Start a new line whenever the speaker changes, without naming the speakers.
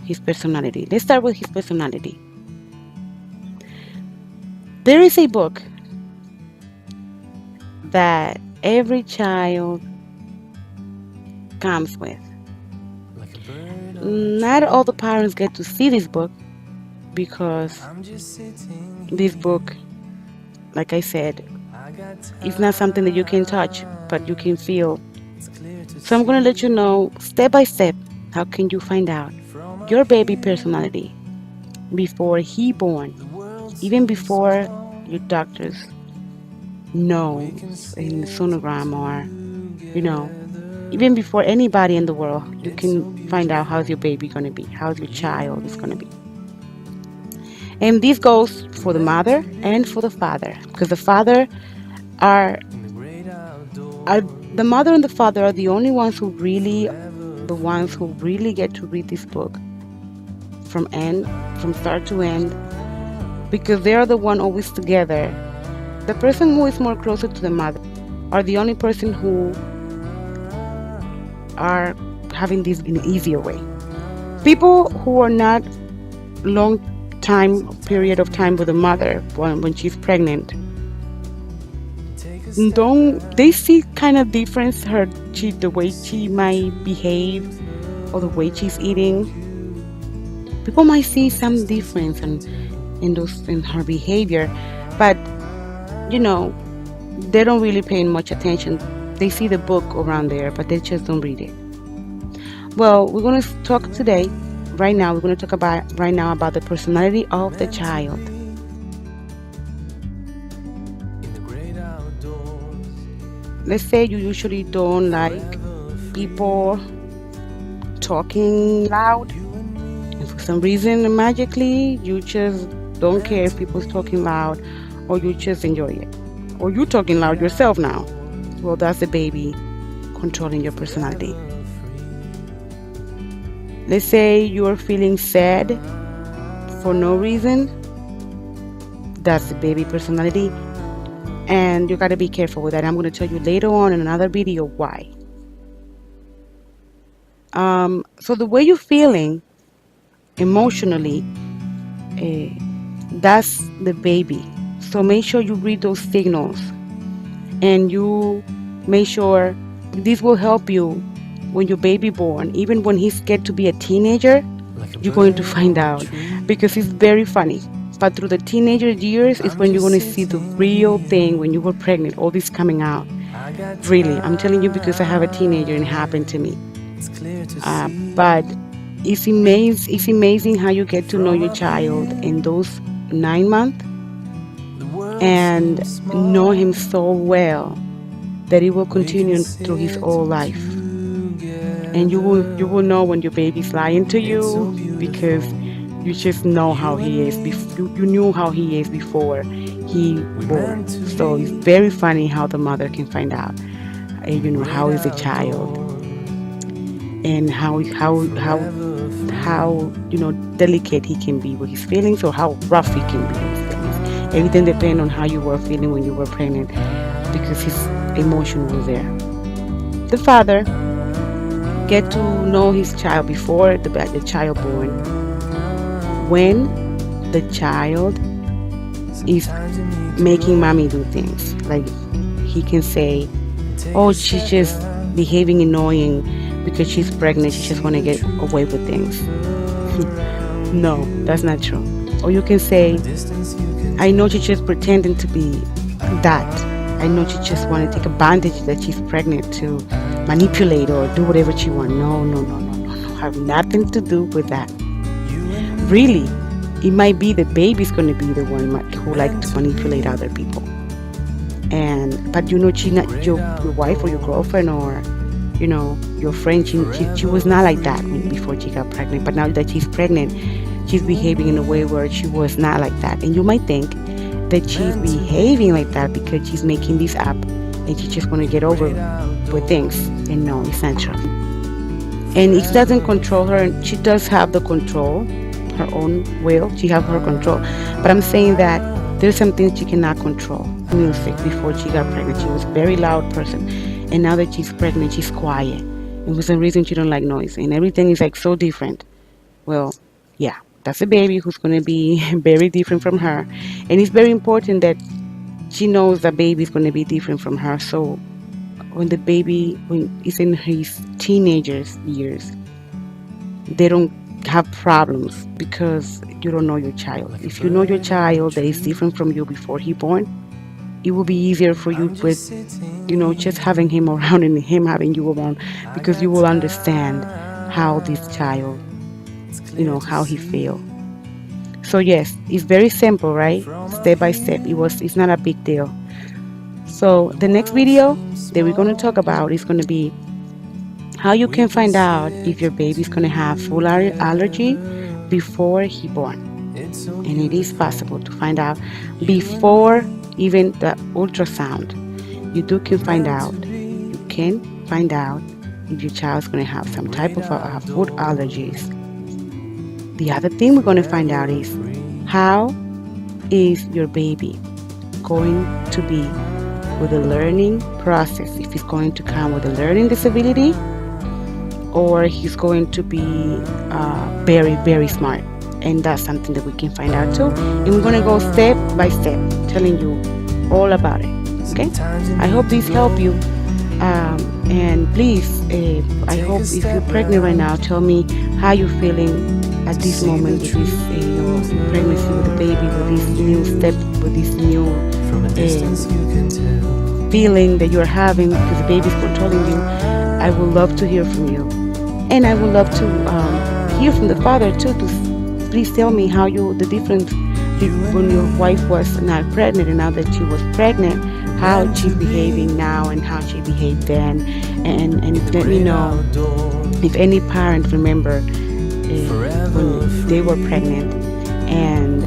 his personality. Let's start with his personality. There is a book that every child comes with. Not all the parents get to see this book because this book, like I said, it's not something that you can touch, but you can feel. So I'm going to let you know step by step how can you find out your baby personality before he born, even before your doctors know in the sonogram or you know even before anybody in the world you can find out how's your baby going to be, how's your child is going to be. And this goes for the mother and for the father because are are the mother and the father are the only ones who really get to read this book from start to end because they are the one always together. The person who is more closer to the mother are the only person who are having this in an easier way. People who are not long time period of time with the mother when she's pregnant don't they see kind of difference the way she might behave or the way she's eating. People might see some difference in her behavior, but you know they don't really pay much attention. They see the book around there, but they just don't read it. Well, we're going to talk today, right now, we're going to talk about the personality of the child. Let's say you usually don't like people talking loud, and for some reason, magically, you just don't care if people's talking loud, or you just enjoy it, or you talking loud yourself now. Well, that's the baby controlling your personality. Let's say you're feeling sad for no reason. That's the baby personality. And you got to be careful with that. I'm going to tell you later on in another video why. So the way you're feeling emotionally, that's the baby. So make sure you read those signals. And you make sure this will help you when your baby born. Even when he's get to be a teenager, you're going to find out because it's very funny. But through the teenager years is when you're going to see the real thing when you were pregnant, all this coming out. Really, I'm telling you because I have a teenager and it happened to me. But it's amazing how you get to know your child in those 9 months and know him so well that it will continue through his whole life. And you will know when your baby's lying to you because you just know how he is. You knew how he is before he born. So it's very funny how the mother can find out, how is the child and how delicate he can be with his feelings or how rough he can be with his feelings. Everything depends on how you were feeling when you were pregnant because his emotion was there. The father get to know his child before the child born. When the child is making mommy do things, like he can say, oh, she's just behaving annoying because she's pregnant, she just want to get away with things. No, that's not true. Or you can say, I know she's just pretending to be that. I know she just want to take advantage that she's pregnant to manipulate or do whatever she wants. No. Have nothing to do with that. Really, it might be the baby's going to be the one who like to manipulate other people. But she's not your wife or your girlfriend or your friend. She was not like that before she got pregnant. But now that she's pregnant, she's behaving in a way where she was not like that. And you might think that she's behaving like that because she's making this up and she just want to get over with things. And no, it's not true. And it doesn't control her. She does have the control, her own will. She has her control. But I'm saying that there's some things she cannot control. Music, before she got pregnant, she was a very loud person. And now that she's pregnant, she's quiet. And for some reason, she don't like noise. And everything is like so different. Well, yeah, that's a baby who's going to be very different from her. And it's very important that she knows that baby is going to be different from her. So when the baby, when it's in his teenagers years, they don't have problems because you don't know your child.
like a
If you know your
bird in a
child that is
tree.
different from you before he born, it will be easier for you
I'm
with,
just sitting
just having him
here.
around and him having you around,
I
because you
got
will understand how this
time.
child,
It's clear to
how he
see
feel. So yes, it's very simple, right?
from up
Step by step.
here.
It's not a big deal. So
The
the next
world
video
seems
that we're going to
small.
talk about is going to be how you
We
can
can
find out
sit
if your baby's going to have full allergy
together.
before he born.
It's so
And it is
beautiful.
possible to find out
You and
before
me
even the ultrasound. You do can
were
find
meant to
out.
be.
You can find out if your child's going to have
The
some type
great
of food allergies.
outdoors
The other thing we're going to find out
forever
is
free.
how is your baby going to be with the learning process, if he's going to come with a learning disability or he's going to be very, very smart. And that's something that we can find out too. And we're going to go step by step, telling you all about it. Okay?
Sometimes you
I
need
hope
to
this helped
go
you. And please,
and
I
take a
hope if you're
step
pregnant right
back
now, tell me how you're feeling at
to
this
see the
moment with this,
truth
your pregnancy with the baby, with this new step, with this new
from a distance.
um,
You can tell
feeling that you're having because the baby's controlling you. I would love to hear from you. And I would love to hear from the father too. Please tell me how the difference
you and
when your wife
me
was not pregnant and now that she was pregnant, how
meant to
she's behaving
be
now and how she behaved then.
in
And
the
let me
great
know
outdoors
if any parent remember when
forever
they were
free.
pregnant and